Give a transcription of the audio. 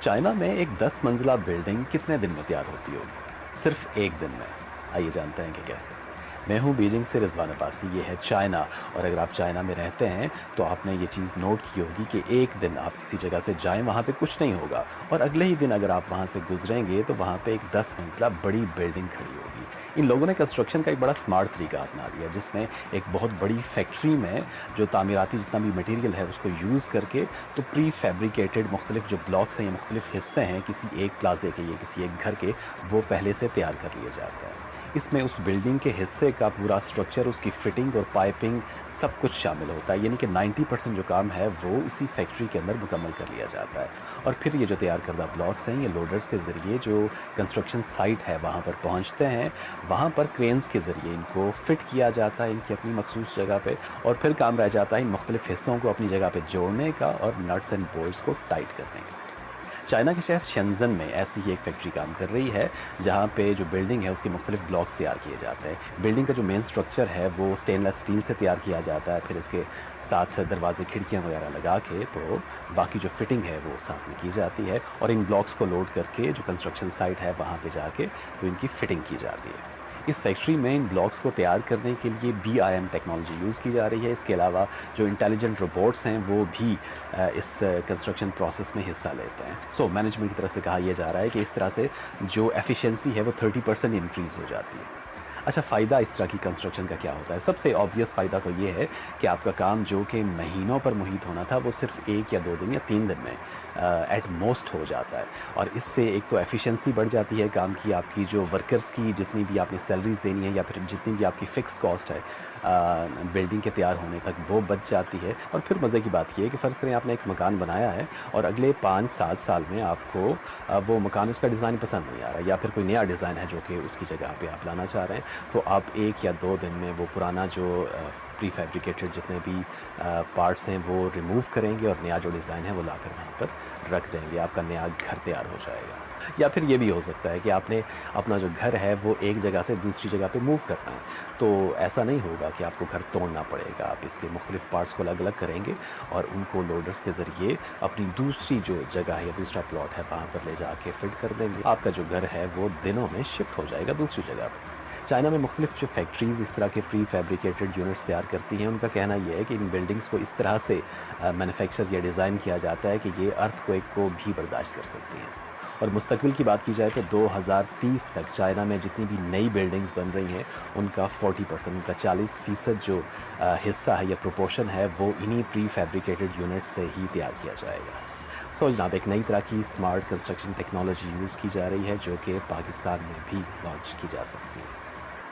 China में एक 10 मंजिला बिल्डिंग कितने दिन में तैयार होती होगी? सिर्फ एक दिन में। आइए जानते हैं कि कैसे। मैं हूँ बीजिंग से रिजवान अब्बासी, ये है चाइना। और अगर आप चाइना में रहते हैं तो आपने ये चीज़ नोट की होगी कि एक दिन आप किसी जगह से जाएं, वहाँ पे कुछ नहीं होगा, और अगले ही दिन अगर आप वहाँ से गुजरेंगे तो वहाँ पे एक 10 मंजिला बड़ी बिल्डिंग खड़ी होगी। इन लोगों ने कंस्ट्रक्शन का एक बड़ा स्मार्ट तरीका अपना लिया, जिसमें एक बहुत बड़ी फैक्ट्री में जो तामीराती जितना भी मटेरियल है उसको यूज़ करके तो प्री फैब्रिकेटेड मुख्तलिफ जो ब्लॉक्स हैं या मुख्तलिफ हिस्से हैं किसी एक प्लाजे के या किसी एक घर के, वो पहले से तैयार कर लिए जाते हैं। इसमें उस बिल्डिंग के हिस्से का पूरा स्ट्रक्चर, उसकी फिटिंग और पाइपिंग सब कुछ शामिल होता है, यानी कि 90% जो काम है वो इसी फैक्ट्री के अंदर मुकम्मल कर लिया जाता है। और फिर ये जो तैयार करदा ब्लॉक्स हैं ये लोडर्स के ज़रिए जो कंस्ट्रक्शन साइट है वहाँ पर पहुँचते हैं, वहाँ पर क्रेन्स के ज़रिए इनको फिट किया जाता है इनकी अपनी मखसूस जगह पे, और फिर काम रह जाता है इन मुख्तलिफ हिस्सों को अपनी जगह पे जोड़ने का और नट्स एंड बोल्ट्स को टाइट करने का। चाइना के शहर शेंज़न में ऐसी ही एक फैक्ट्री काम कर रही है, जहाँ पे जो बिल्डिंग है उसके मुख्तलिफ ब्लॉक्स तैयार किए जाते हैं। बिल्डिंग का जो मेन स्ट्रक्चर है वो स्टेनलेस स्टील से तैयार किया जाता है, फिर इसके साथ दरवाजे खिड़कियाँ वगैरह लगा के तो बाकी जो फिटिंग है वो साथ में की जाती है, और इन ब्लॉक्स को लोड करके जो कंस्ट्रक्शन साइट है वहाँ पे जाके तो इनकी फ़िटिंग की जाती है। इस फैक्ट्री में इन ब्लॉक्स को तैयार करने के लिए BIM टेक्नोलॉजी यूज़ की जा रही है। इसके अलावा जो इंटेलिजेंट रोबोट्स हैं वो भी इस कंस्ट्रक्शन प्रोसेस में हिस्सा लेते हैं। सो मैनेजमेंट की तरफ से कहा यह जा रहा है कि इस तरह से जो एफिशिएंसी है वो 30% इंक्रीज़ हो जाती है। अच्छा, फ़ायदा इस तरह की कंस्ट्रक्शन का क्या होता है? सबसे ऑब्वियस फ़ायदा तो ये है कि आपका काम जो कि महीनों पर मुहित होना था वो सिर्फ 1 या 2 दिन या 3 दिन में एट मोस्ट हो जाता है, और इससे एक तो एफिशिएंसी बढ़ जाती है काम की, आपकी जो वर्कर्स की जितनी भी आपने सैलरीज़ देनी है या फिर जितनी भी आपकी फ़िक्स कॉस्ट है बिल्डिंग के तैयार होने तक वो बच जाती है। और फिर मज़े की बात ये है कि फ़र्ज़ करें आपने एक मकान बनाया है और अगले 5-7 साल में आपको वो मकान, उसका डिज़ाइन पसंद नहीं आ रहा, या फिर कोई नया डिज़ाइन है जो कि उसकी जगह पे आप लाना चाह रहे हैं, तो आप 1 या 2 दिन में वो पुराना जो प्री फैब्रिकेटेड जितने भी पार्ट्स हैं वो रिमूव करेंगे और नया जो डिज़ाइन है वो लाकर वहाँ पर रख देंगे। आपका नया घर तैयार हो जाएगा। या फिर ये भी हो सकता है कि आपने अपना जो घर है वो एक जगह से दूसरी जगह पे मूव करना है, तो ऐसा नहीं होगा कि आपको घर तोड़ना पड़ेगा। आप इसके मुख्तलिफ पार्ट्स को अलग अलग करेंगे और उनको लोडर्स के ज़रिए अपनी दूसरी जो जगह है या दूसरा प्लॉट है वहाँ पर ले जाके फिट कर देंगे। आपका जो घर है वो दिनों में शिफ्ट हो जाएगा दूसरी जगह पर। चाइना में मुख्तलिफ जो फैक्ट्रीज़ इस तरह के प्री फैब्रिकेटेड यूनिट्स तैयार करती हैं, उनका कहना यह है कि इन बिल्डिंग्स को इस तरह से मैन्युफैक्चर या डिज़ाइन किया जाता है कि ये अर्थक्वेक को भी बर्दाश्त कर सकती हैं। और मुस्तकबिल की बात की जाए तो 2030 तक चाइना में जितनी भी नई बिल्डिंग्स बन रही हैं उनका 40%, उनका 40% जो हिस्सा है या प्रोपोर्शन है वो इन्हीं प्री फैब्रिकेटेड यूनिट से ही तैयार किया जाएगा। सो जनाब, एक नई तरह की स्मार्ट कंस्ट्रक्शन टेक्नोलॉजी यूज़ की जा रही है जो कि पाकिस्तान में भी लॉन्च की जा सकती है।